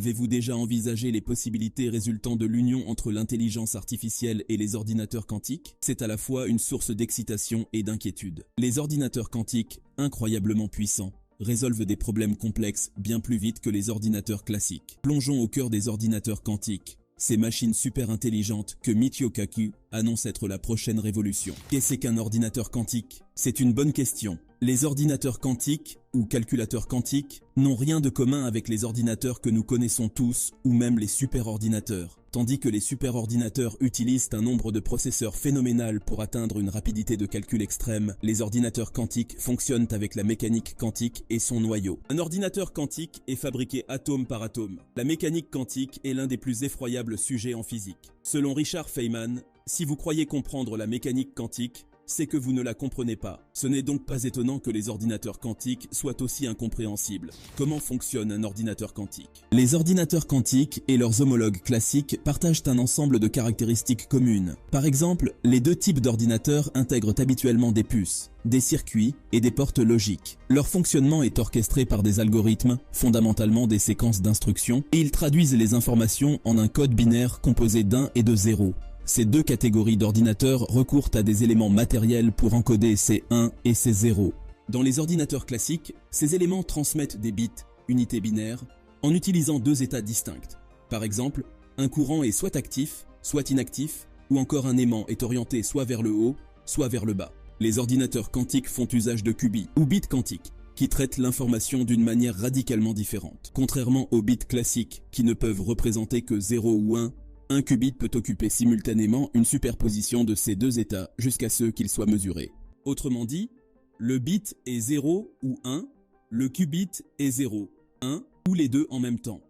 Avez-vous déjà envisagé les possibilités résultant de l'union entre l'intelligence artificielle et les ordinateurs quantiques? C'est à la fois une source d'excitation et d'inquiétude. Les ordinateurs quantiques, incroyablement puissants, résolvent des problèmes complexes bien plus vite que les ordinateurs classiques. Plongeons au cœur des ordinateurs quantiques, ces machines super intelligentes que Michio Kaku annonce être la prochaine révolution. Qu'est-ce qu'un ordinateur quantique? C'est une bonne question. Les ordinateurs quantiques, ou calculateurs quantiques, n'ont rien de commun avec les ordinateurs que nous connaissons tous, ou même les superordinateurs. Tandis que les superordinateurs utilisent un nombre de processeurs phénoménal pour atteindre une rapidité de calcul extrême, les ordinateurs quantiques fonctionnent avec la mécanique quantique et son noyau. Un ordinateur quantique est fabriqué atome par atome. La mécanique quantique est l'un des plus effroyables sujets en physique. Selon Richard Feynman, si vous croyez comprendre la mécanique quantique, c'est que vous ne la comprenez pas. Ce n'est donc pas étonnant que les ordinateurs quantiques soient aussi incompréhensibles. Comment fonctionne un ordinateur quantique? Les ordinateurs quantiques et leurs homologues classiques partagent un ensemble de caractéristiques communes. Par exemple, les deux types d'ordinateurs intègrent habituellement des puces, des circuits et des portes logiques. Leur fonctionnement est orchestré par des algorithmes, fondamentalement des séquences d'instructions, et ils traduisent les informations en un code binaire composé d'un et de zéros. Ces deux catégories d'ordinateurs recourent à des éléments matériels pour encoder ces 1 et ces 0. Dans les ordinateurs classiques, ces éléments transmettent des bits, unités binaires, en utilisant deux états distincts. Par exemple, un courant est soit actif, soit inactif, ou encore un aimant est orienté soit vers le haut, soit vers le bas. Les ordinateurs quantiques font usage de qubits, ou bits quantiques, qui traitent l'information d'une manière radicalement différente. Contrairement aux bits classiques, qui ne peuvent représenter que 0 ou 1, un qubit peut occuper simultanément une superposition de ces deux états jusqu'à ce qu'ils soient mesurés. Autrement dit, le bit est 0 ou 1, le qubit est 0, 1 ou les deux en même temps.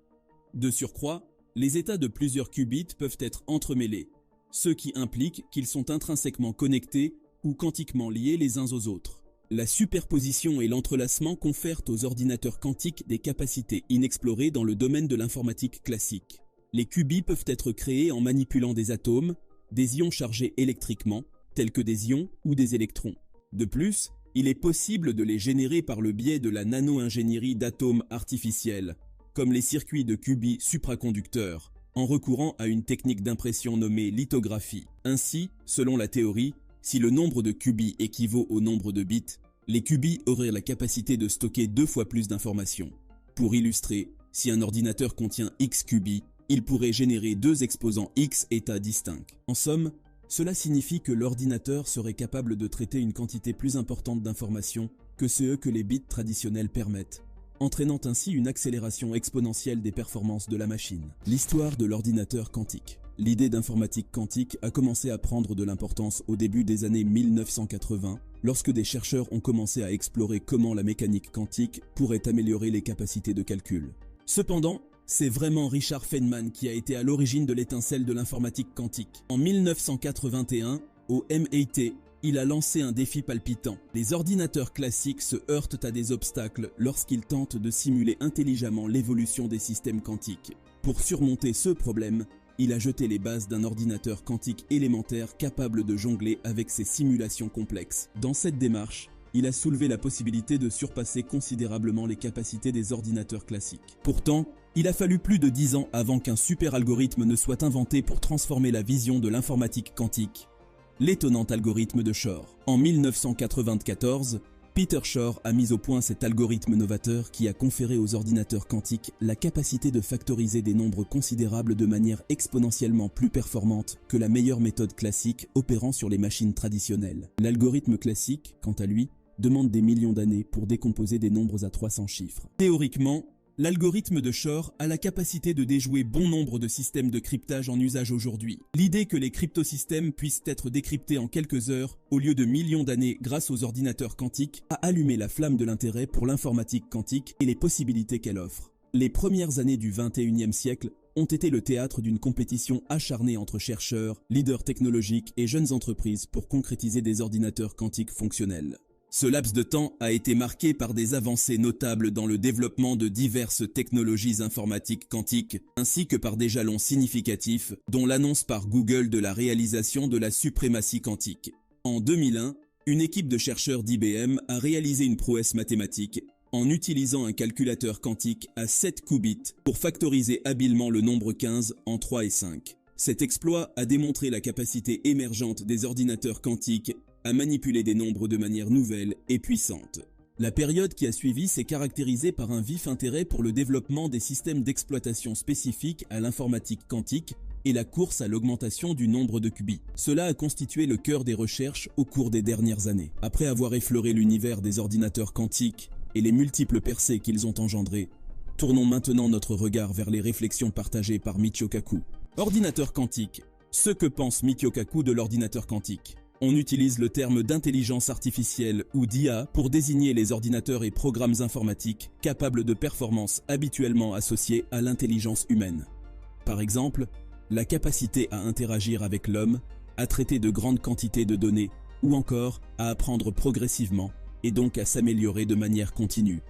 De surcroît, les états de plusieurs qubits peuvent être entremêlés, ce qui implique qu'ils sont intrinsèquement connectés ou quantiquement liés les uns aux autres. La superposition et l'entrelacement confèrent aux ordinateurs quantiques des capacités inexplorées dans le domaine de l'informatique classique. Les qubits peuvent être créés en manipulant des atomes, des ions chargés électriquement, tels que des ions ou des électrons. De plus, il est possible de les générer par le biais de la nano-ingénierie d'atomes artificiels, comme les circuits de qubits supraconducteurs, en recourant à une technique d'impression nommée lithographie. Ainsi, selon la théorie, si le nombre de qubits équivaut au nombre de bits, les qubits auraient la capacité de stocker 2 fois plus d'informations. Pour illustrer, si un ordinateur contient X qubits, il pourrait générer 2 exposants X états distincts. En somme, cela signifie que l'ordinateur serait capable de traiter une quantité plus importante d'informations que ce que les bits traditionnels permettent, entraînant ainsi une accélération exponentielle des performances de la machine. L'histoire de l'ordinateur quantique. L'idée d'informatique quantique a commencé à prendre de l'importance au début des années 1980, lorsque des chercheurs ont commencé à explorer comment la mécanique quantique pourrait améliorer les capacités de calcul. Cependant, c'est vraiment Richard Feynman qui a été à l'origine de l'étincelle de l'informatique quantique. En 1981, au MIT, il a lancé un défi palpitant. Les ordinateurs classiques se heurtent à des obstacles lorsqu'ils tentent de simuler intelligemment l'évolution des systèmes quantiques. Pour surmonter ce problème, il a jeté les bases d'un ordinateur quantique élémentaire capable de jongler avec ces simulations complexes. Dans cette démarche, il a soulevé la possibilité de surpasser considérablement les capacités des ordinateurs classiques. Pourtant, il a fallu plus de 10 ans avant qu'un super algorithme ne soit inventé pour transformer la vision de l'informatique quantique. L'étonnant algorithme de Shor. En 1994, Peter Shor a mis au point cet algorithme novateur qui a conféré aux ordinateurs quantiques la capacité de factoriser des nombres considérables de manière exponentiellement plus performante que la meilleure méthode classique opérant sur les machines traditionnelles. L'algorithme classique, quant à lui, demande des millions d'années pour décomposer des nombres à 300 chiffres. Théoriquement, l'algorithme de Shor a la capacité de déjouer bon nombre de systèmes de cryptage en usage aujourd'hui. L'idée que les cryptosystèmes puissent être décryptés en quelques heures, au lieu de millions d'années grâce aux ordinateurs quantiques, a allumé la flamme de l'intérêt pour l'informatique quantique et les possibilités qu'elle offre. Les premières années du XXIe siècle ont été le théâtre d'une compétition acharnée entre chercheurs, leaders technologiques et jeunes entreprises pour concrétiser des ordinateurs quantiques fonctionnels. Ce laps de temps a été marqué par des avancées notables dans le développement de diverses technologies informatiques quantiques, ainsi que par des jalons significatifs, dont l'annonce par Google de la réalisation de la suprématie quantique. En 2001, une équipe de chercheurs d'IBM a réalisé une prouesse mathématique, en utilisant un calculateur quantique à 7 qubits pour factoriser habilement le nombre 15 en 3 et 5. Cet exploit a démontré la capacité émergente des ordinateurs quantiques à manipuler des nombres de manière nouvelle et puissante. La période qui a suivi s'est caractérisée par un vif intérêt pour le développement des systèmes d'exploitation spécifiques à l'informatique quantique et la course à l'augmentation du nombre de qubits. Cela a constitué le cœur des recherches au cours des dernières années. Après avoir effleuré l'univers des ordinateurs quantiques et les multiples percées qu'ils ont engendrées, tournons maintenant notre regard vers les réflexions partagées par Michio Kaku. Ordinateur quantique. Ce que pense Michio Kaku de l'ordinateur quantique. On utilise le terme d'intelligence artificielle ou d'IA pour désigner les ordinateurs et programmes informatiques capables de performances habituellement associées à l'intelligence humaine. Par exemple, la capacité à interagir avec l'homme, à traiter de grandes quantités de données, ou encore à apprendre progressivement et donc à s'améliorer de manière continue.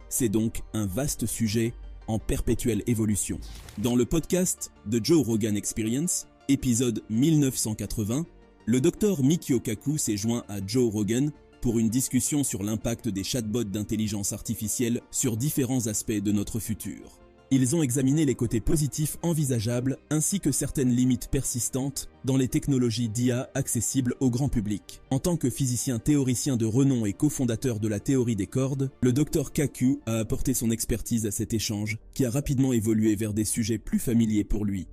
C'est donc un vaste sujet en perpétuelle évolution. Dans le podcast The Joe Rogan Experience, épisode 1980, le docteur Michio Kaku s'est joint à Joe Rogan pour une discussion sur l'impact des chatbots d'intelligence artificielle sur différents aspects de notre futur. Ils ont examiné les côtés positifs envisageables ainsi que certaines limites persistantes dans les technologies d'IA accessibles au grand public. En tant que physicien théoricien de renom et cofondateur de la théorie des cordes, le Dr Kaku a apporté son expertise à cet échange qui a rapidement évolué vers des sujets plus familiers pour lui.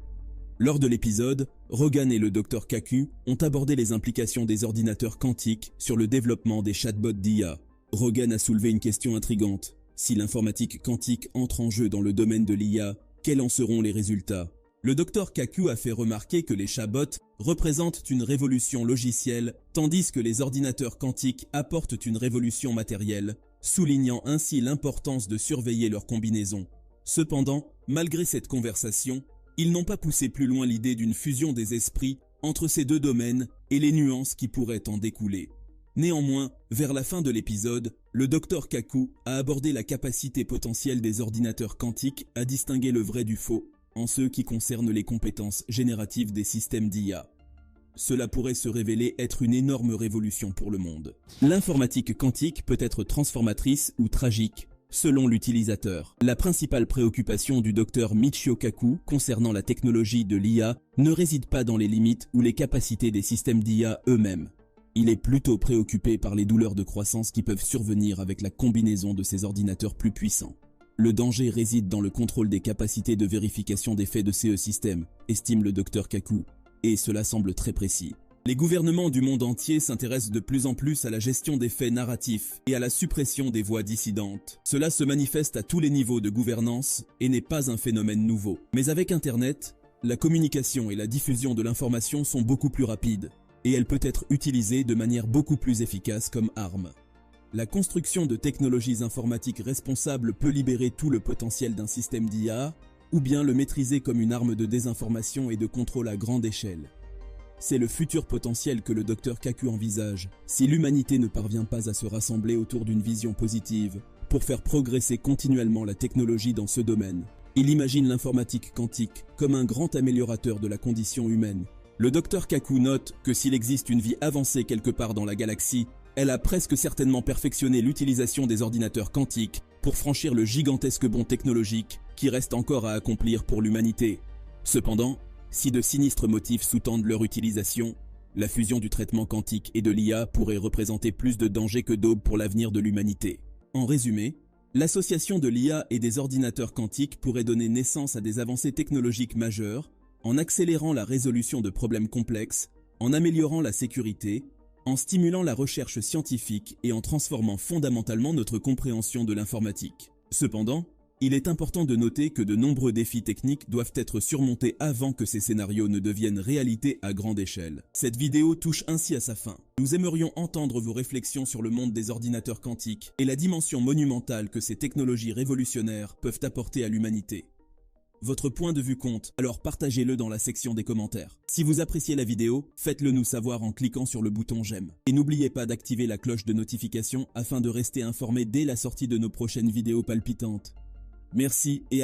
Lors de l'épisode, Rogan et le Dr Kaku ont abordé les implications des ordinateurs quantiques sur le développement des chatbots d'IA. Rogan a soulevé une question intrigante. Si l'informatique quantique entre en jeu dans le domaine de l'IA, quels en seront les résultats? Le Dr Kaku a fait remarquer que les chatbots représentent une révolution logicielle, tandis que les ordinateurs quantiques apportent une révolution matérielle, soulignant ainsi l'importance de surveiller leurs combinaisons. Cependant, malgré cette conversation, ils n'ont pas poussé plus loin l'idée d'une fusion des esprits entre ces deux domaines et les nuances qui pourraient en découler. Néanmoins, vers la fin de l'épisode, le Dr Kaku a abordé la capacité potentielle des ordinateurs quantiques à distinguer le vrai du faux en ce qui concerne les compétences génératives des systèmes d'IA. Cela pourrait se révéler être une énorme révolution pour le monde. L'informatique quantique peut être transformatrice ou tragique, selon l'utilisateur. La principale préoccupation du Dr Michio Kaku concernant la technologie de l'IA ne réside pas dans les limites ou les capacités des systèmes d'IA eux-mêmes. Il est plutôt préoccupé par les douleurs de croissance qui peuvent survenir avec la combinaison de ces ordinateurs plus puissants. Le danger réside dans le contrôle des capacités de vérification des faits de ces systèmes, estime le Dr Kaku, et cela semble très précis. Les gouvernements du monde entier s'intéressent de plus en plus à la gestion des faits narratifs et à la suppression des voix dissidentes. Cela se manifeste à tous les niveaux de gouvernance et n'est pas un phénomène nouveau. Mais avec Internet, la communication et la diffusion de l'information sont beaucoup plus rapides, et elle peut être utilisée de manière beaucoup plus efficace comme arme. La construction de technologies informatiques responsables peut libérer tout le potentiel d'un système d'IA, ou bien le maîtriser comme une arme de désinformation et de contrôle à grande échelle. C'est le futur potentiel que le Dr Kaku envisage, si l'humanité ne parvient pas à se rassembler autour d'une vision positive, pour faire progresser continuellement la technologie dans ce domaine. Il imagine l'informatique quantique comme un grand améliorateur de la condition humaine. Le Dr Kaku note que s'il existe une vie avancée quelque part dans la galaxie, elle a presque certainement perfectionné l'utilisation des ordinateurs quantiques pour franchir le gigantesque bond technologique qui reste encore à accomplir pour l'humanité. Cependant, si de sinistres motifs sous-tendent leur utilisation, la fusion du traitement quantique et de l'IA pourrait représenter plus de danger que d'aube pour l'avenir de l'humanité. En résumé, l'association de l'IA et des ordinateurs quantiques pourrait donner naissance à des avancées technologiques majeures, en accélérant la résolution de problèmes complexes, en améliorant la sécurité, en stimulant la recherche scientifique et en transformant fondamentalement notre compréhension de l'informatique. Cependant, il est important de noter que de nombreux défis techniques doivent être surmontés avant que ces scénarios ne deviennent réalité à grande échelle. Cette vidéo touche ainsi à sa fin. Nous aimerions entendre vos réflexions sur le monde des ordinateurs quantiques et la dimension monumentale que ces technologies révolutionnaires peuvent apporter à l'humanité. Votre point de vue compte, alors partagez-le dans la section des commentaires. Si vous appréciez la vidéo, faites-le nous savoir en cliquant sur le bouton j'aime. Et n'oubliez pas d'activer la cloche de notification afin de rester informé dès la sortie de nos prochaines vidéos palpitantes. Merci et